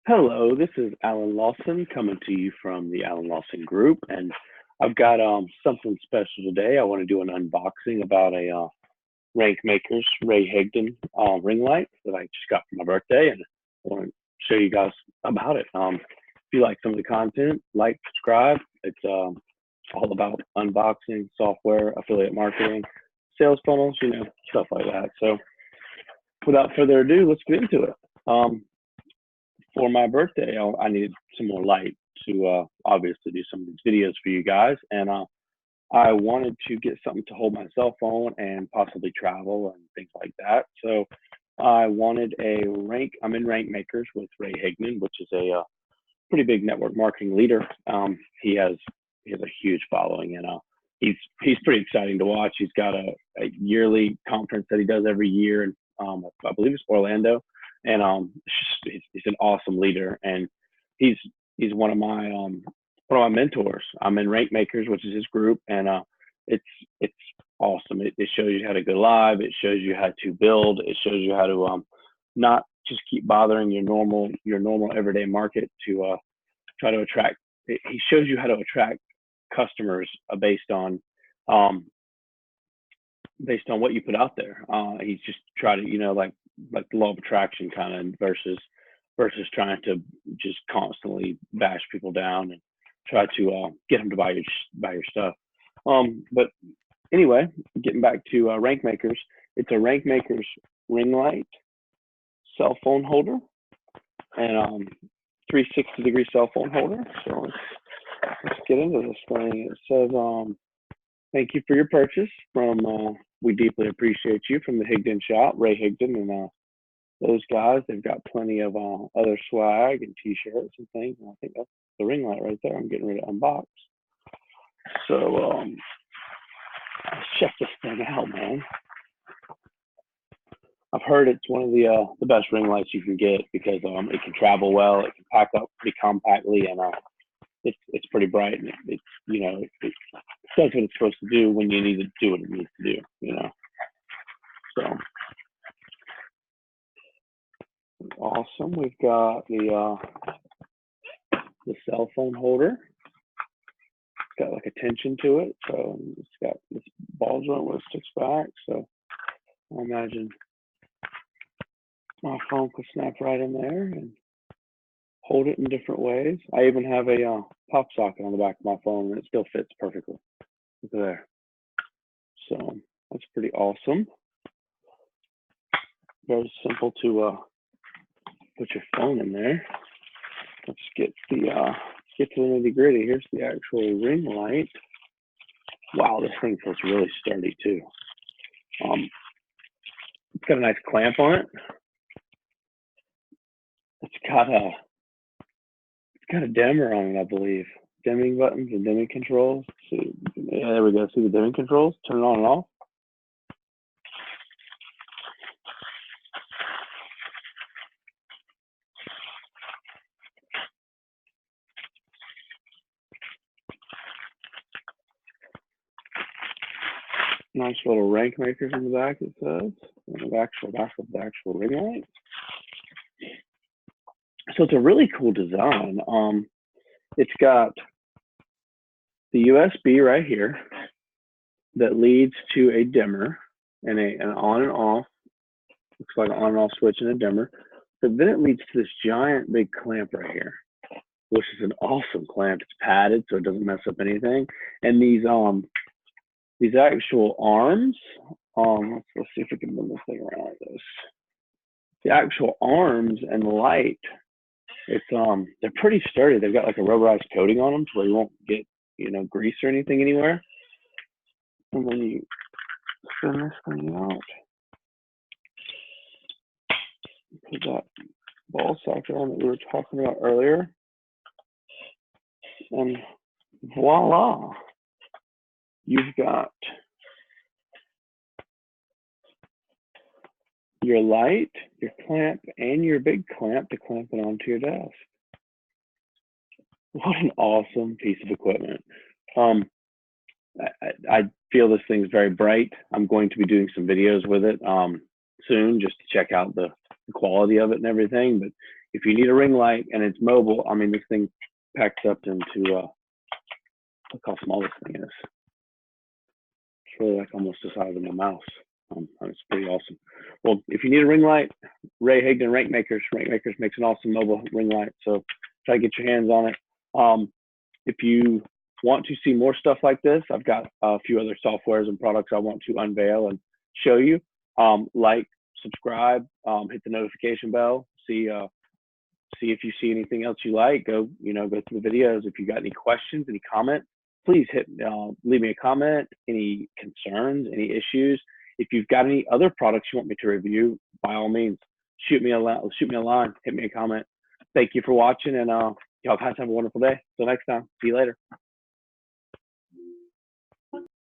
Hello, this is Alan Lawson coming to you from the Alan Lawson Group, and I've got something special today. I want to do an unboxing about a Rank Makers Ray Higdon ring light that I just got for my birthday, and I want to show you guys about it. If you like some of the content, like, subscribe. It's all about unboxing, software, affiliate marketing, sales funnels, stuff like that. So without further ado, let's get into it. For my birthday, I needed some more light to obviously do some of these videos for you guys. And I wanted to get something to hold my cell phone and possibly travel and things like that. So I wanted I'm in Rank Makers with Ray Higdon, which is a pretty big network marketing leader. He has a huge following, and he's pretty exciting to watch. He's got a yearly conference that he does every year, and I believe it's Orlando. And he's an awesome leader, and he's one of my mentors. I'm in Rank Makers, which is his group, and it's awesome. It shows you how to go live. It shows you how to build. It shows you how to not just keep bothering your normal everyday market to try to attract. He shows you how to attract customers based on what you put out there. He's just trying to, like the law of attraction kind of versus trying to just constantly bash people down and try to get them to buy your stuff. But anyway, getting back to Rank Makers, it's a Rank Makers ring light cell phone holder and 360-degree cell phone holder. So let's get into this thing. It says, thank you for your purchase from, we deeply appreciate you, from the Higdon shop, Ray Higdon, and those guys. They've got plenty of other swag and t-shirts and things. And I think that's the ring light right there. I'm getting ready to unbox. So let's check this thing out, man. I've heard it's one of the best ring lights you can get because it can travel well, it can pack up pretty compactly, and it's pretty bright, and it does what it's supposed to do when you need to do what it needs to do, So awesome. We've got the cell phone holder. It's got like a tension to it, so it's got this ball joint where it sticks back. So I imagine my phone could snap right in there and hold it in different ways. I even have a pop socket on the back of my phone, and it still fits perfectly. Look at there. So that's pretty awesome. Very simple to put your phone in there. Let's get to the nitty-gritty. Here's the actual ring light. Wow, this thing feels really sturdy too. It's got a nice clamp on it. It's got a dimmer on it, I believe. Dimming buttons and dimming controls. See, yeah, there we go. See the dimming controls? Turn it on and off. Nice little Rank Makers in the back, it says. And the actual ring light. So it's a really cool design. It's got the USB right here that leads to a dimmer and an on and off. Looks like an on and off switch and a dimmer. But then it leads to this giant big clamp right here, which is an awesome clamp. It's padded so it doesn't mess up anything. And these actual arms, let's see if we can bend this thing around like this. The actual arms and the light, they're pretty sturdy. They've got like a rubberized coating on them so you won't get grease or anything anywhere. And then you spin this thing out. Put that ball socket on that we were talking about earlier. And voila. You've got your light, your clamp, and your big clamp to clamp it onto your desk. What an awesome piece of equipment. I feel this thing's very bright. I'm going to be doing some videos with it soon just to check out the quality of it and everything. But If you need a ring light and it's mobile, I mean, this thing packs up into, look how small this thing is. It's really like almost the size of my mouse. It's pretty awesome. Well, if you need a ring light, Ray Higdon Rank Makers. Rank Makers makes an awesome mobile ring light, so try to get your hands on it. If you want to see more stuff like this, I've got a few other softwares and products I want to unveil and show you. Like, subscribe, hit the notification bell, see if you see anything else you like. Go through the videos. If you got any questions, any comments, please leave me a comment. Any concerns, any issues. If you've got any other products you want me to review, by all means, shoot me a line, hit me a comment. Thank you for watching, and y'all guys have a wonderful day. Till next time, see you later.